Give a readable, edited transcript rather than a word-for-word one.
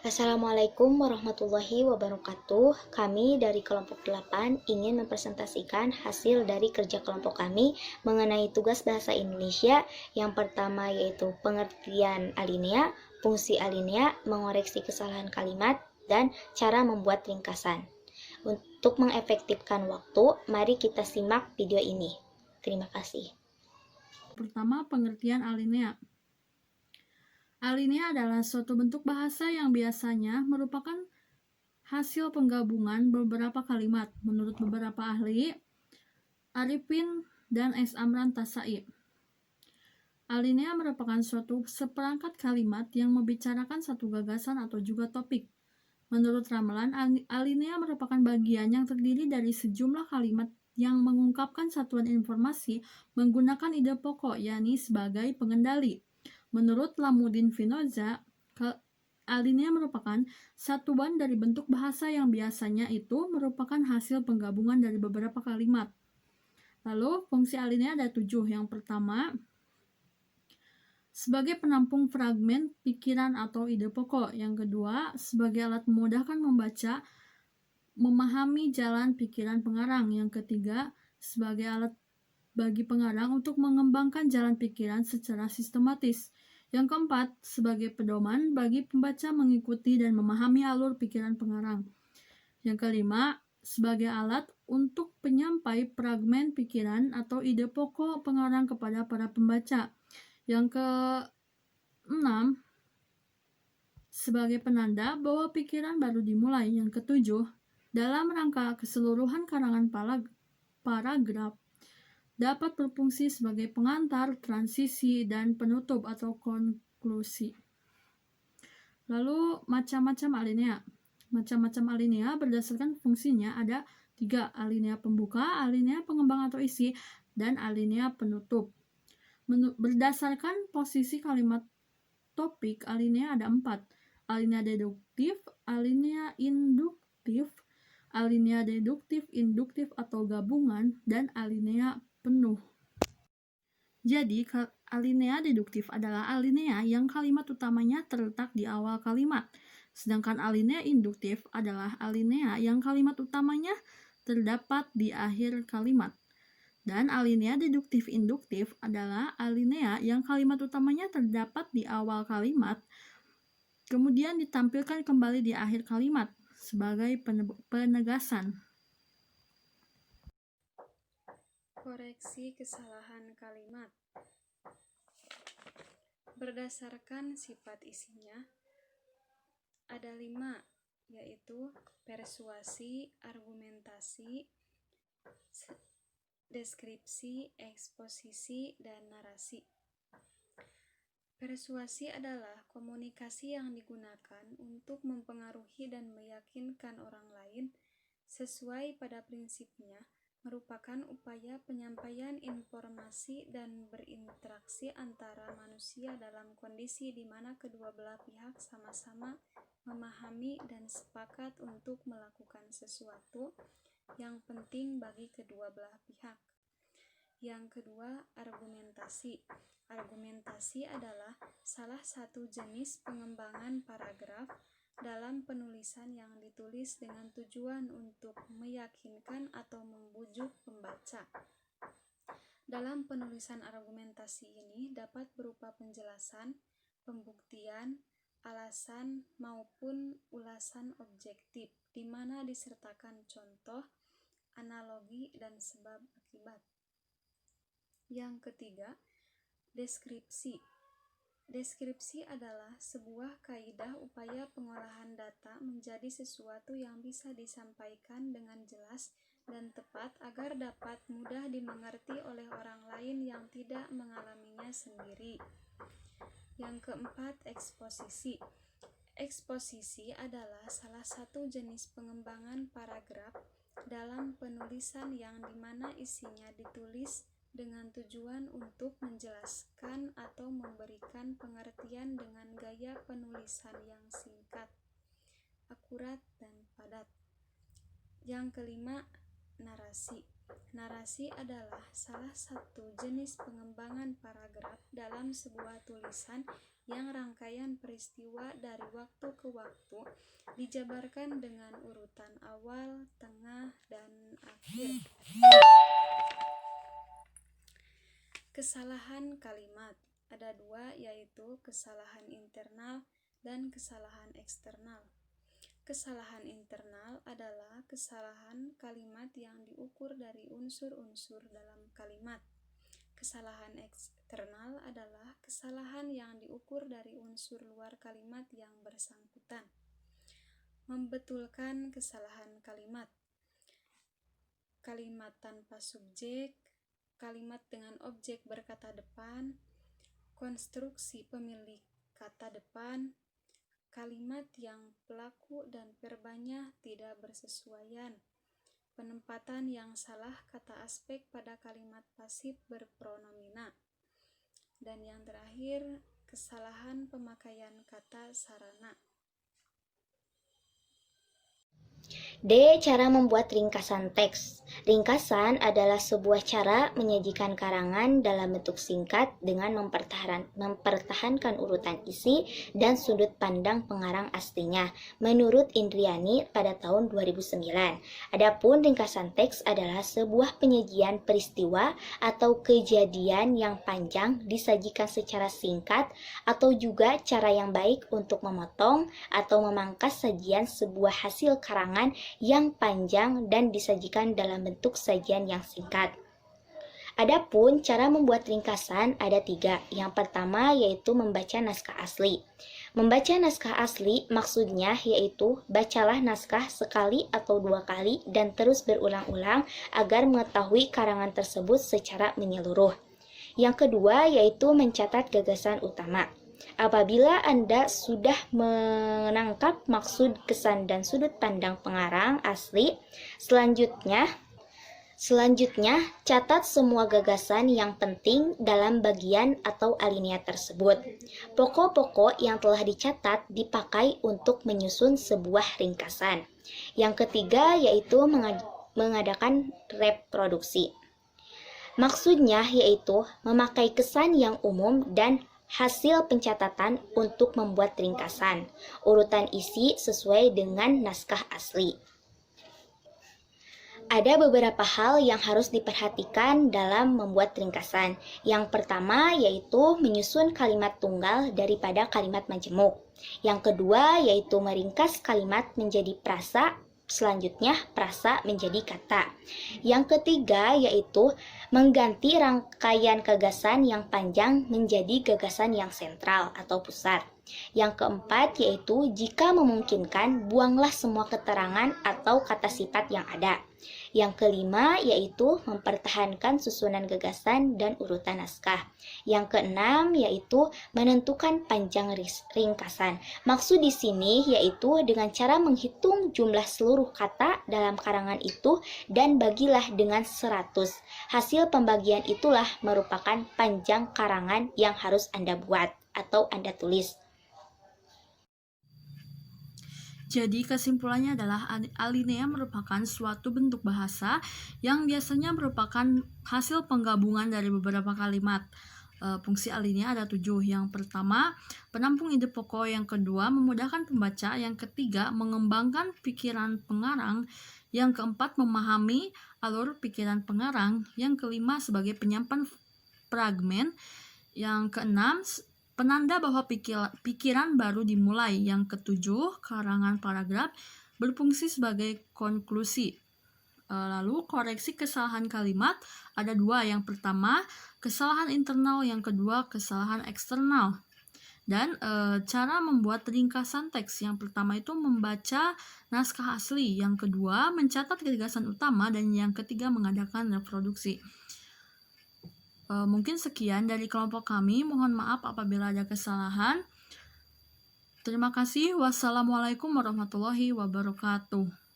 Assalamualaikum warahmatullahi wabarakatuh. Kami dari kelompok 8 ingin mempresentasikan hasil dari kerja kelompok kami mengenai tugas bahasa Indonesia. Yang pertama yaitu pengertian alinea, fungsi alinea, mengoreksi kesalahan kalimat, dan cara membuat ringkasan. Untuk mengefektifkan waktu, mari kita simak video ini. Terima kasih. Pertama, pengertian alinea. Alinea adalah suatu bentuk bahasa yang biasanya merupakan hasil penggabungan beberapa kalimat. Menurut beberapa ahli, Arifin dan S. Amran Tasai, alinea merupakan suatu seperangkat kalimat yang membicarakan satu gagasan atau juga topik. Menurut ramalan, alinea merupakan bagian yang terdiri dari sejumlah kalimat yang mengungkapkan satuan informasi menggunakan ide pokok, yakni sebagai pengendali. Menurut Lamuddin Finoza, alinea merupakan satuan dari bentuk bahasa yang biasanya itu merupakan hasil penggabungan dari beberapa kalimat. Lalu, fungsi alinea ada 7. Yang pertama, sebagai penampung fragmen pikiran atau ide pokok. Yang kedua, sebagai alat memudahkan membaca, memahami jalan pikiran pengarang. Yang ketiga, sebagai alat bagi pengarang untuk mengembangkan jalan pikiran secara sistematis. Yang keempat, sebagai pedoman bagi pembaca mengikuti dan memahami alur pikiran pengarang. Yang kelima, sebagai alat untuk penyampai fragmen pikiran atau ide pokok pengarang kepada para pembaca. Yang keenam, sebagai penanda bahwa pikiran baru dimulai. Yang ketujuh, dalam rangka keseluruhan karangan paragraf, dapat berfungsi sebagai pengantar, transisi, dan penutup atau konklusi. Lalu, macam-macam alinea. Macam-macam alinea berdasarkan fungsinya ada 3, alinea pembuka, alinea pengembang atau isi, dan alinea penutup. Berdasarkan posisi kalimat topik, alinea ada 4, alinea deduktif, alinea induktif, alinea deduktif, induktif atau gabungan, dan alinea penuh. Jadi, alinea deduktif adalah alinea yang kalimat utamanya terletak di awal kalimat. Sedangkan alinea induktif adalah alinea yang kalimat utamanya terdapat di akhir kalimat. Dan alinea deduktif-induktif adalah alinea yang kalimat utamanya terdapat di awal kalimat, kemudian ditampilkan kembali di akhir kalimat sebagai penegasan. Koreksi kesalahan kalimat. Berdasarkan sifat isinya, ada 5, yaitu persuasi, argumentasi, deskripsi, eksposisi, dan narasi. Persuasi adalah komunikasi yang digunakan untuk mempengaruhi dan meyakinkan orang lain sesuai pada prinsipnya, merupakan upaya penyampaian informasi dan berinteraksi antara manusia dalam kondisi di mana kedua belah pihak sama-sama memahami dan sepakat untuk melakukan sesuatu yang penting bagi kedua belah pihak. Yang kedua, argumentasi. Argumentasi adalah salah satu jenis pengembangan paragraf dalam penulisan yang ditulis dengan tujuan untuk meyakinkan atau membujuk pembaca. Dalam penulisan argumentasi ini dapat berupa penjelasan, pembuktian, alasan, maupun ulasan objektif, di mana disertakan contoh, analogi, dan sebab akibat. Yang ketiga, deskripsi. Deskripsi adalah sebuah kaidah upaya pengolahan data menjadi sesuatu yang bisa disampaikan dengan jelas dan tepat agar dapat mudah dimengerti oleh orang lain yang tidak mengalaminya sendiri. Yang keempat, eksposisi. Eksposisi adalah salah satu jenis pengembangan paragraf dalam penulisan yang dimana isinya ditulis dengan tujuan untuk menjelaskan atau memberikan pengertian dengan gaya penulisan yang singkat, akurat, dan padat. Yang kelima, narasi. Narasi adalah salah satu jenis pengembangan paragraf dalam sebuah tulisan yang rangkaian peristiwa dari waktu ke waktu dijabarkan dengan urutan awal, tengah, dan akhir. Kesalahan kalimat ada dua, yaitu kesalahan internal dan kesalahan eksternal. Kesalahan internal adalah kesalahan kalimat yang diukur dari unsur-unsur dalam kalimat. Kesalahan eksternal adalah kesalahan yang diukur dari unsur luar kalimat yang bersangkutan. Membetulkan kesalahan kalimat. Kalimat tanpa subjek, kalimat dengan objek berkata depan, konstruksi pemilik kata depan, kalimat yang pelaku dan verbanya tidak bersesuaian, penempatan yang salah kata aspek pada kalimat pasif berpronomina, dan yang terakhir, kesalahan pemakaian kata sarana. D. Cara membuat ringkasan teks. Ringkasan adalah sebuah cara menyajikan karangan dalam bentuk singkat dengan mempertahankan urutan isi dan sudut pandang pengarang aslinya, menurut Indriani pada tahun 2009. Adapun ringkasan teks adalah sebuah penyajian peristiwa atau kejadian yang panjang disajikan secara singkat, atau juga cara yang baik untuk memotong atau memangkas sajian sebuah hasil karangan yang panjang dan disajikan dalam bentuk sajian yang singkat. Adapun cara membuat ringkasan ada 3. Yang pertama yaitu membaca naskah asli. Membaca naskah asli maksudnya yaitu bacalah naskah sekali atau 2 kali dan terus berulang-ulang agar mengetahui karangan tersebut secara menyeluruh. Yang kedua yaitu mencatat gagasan utama. Apabila Anda sudah menangkap maksud, kesan, dan sudut pandang pengarang asli, selanjutnya catat semua gagasan yang penting dalam bagian atau alinea tersebut. Pokok-pokok yang telah dicatat dipakai untuk menyusun sebuah ringkasan. Yang ketiga yaitu mengadakan reproduksi. Maksudnya yaitu memakai kesan yang umum dan hasil pencatatan untuk membuat ringkasan. Urutan isi sesuai dengan naskah asli. Ada beberapa hal yang harus diperhatikan dalam membuat ringkasan. Yang pertama yaitu menyusun kalimat tunggal daripada kalimat majemuk. Yang kedua yaitu meringkas kalimat menjadi prasa, selanjutnya prasa menjadi kata. Yang ketiga yaitu mengganti rangkaian gagasan yang panjang menjadi gagasan yang sentral atau pusat. Yang keempat yaitu jika memungkinkan buanglah semua keterangan atau kata sifat yang ada. Yang kelima yaitu mempertahankan susunan gagasan dan urutan naskah. Yang keenam yaitu menentukan panjang ringkasan. Maksud di sini yaitu dengan cara menghitung jumlah seluruh kata dalam karangan itu dan bagilah dengan 100. Hasil pembagian itulah merupakan panjang karangan yang harus Anda buat atau Anda tulis. Jadi kesimpulannya adalah alinea merupakan suatu bentuk bahasa yang biasanya merupakan hasil penggabungan dari beberapa kalimat. Fungsi alinea ada 7. Yang pertama, penampung ide pokok. Yang kedua, memudahkan pembaca. Yang ketiga, mengembangkan pikiran pengarang. Yang keempat, memahami alur pikiran pengarang. Yang kelima, sebagai penyampaian fragmen. Yang keenam, penanda bahwa pikiran baru dimulai. Yang ketujuh, karangan paragraf berfungsi sebagai konklusi. Lalu koreksi kesalahan kalimat ada 2. Yang pertama, kesalahan internal. Yang kedua, kesalahan eksternal. Dan cara membuat ringkasan teks. Yang pertama itu membaca naskah asli. Yang kedua, mencatat gagasan utama. Dan yang ketiga, mengadakan reproduksi. Mungkin sekian dari kelompok kami. Mohon maaf apabila ada kesalahan. Terima kasih. Wassalamualaikum warahmatullahi wabarakatuh.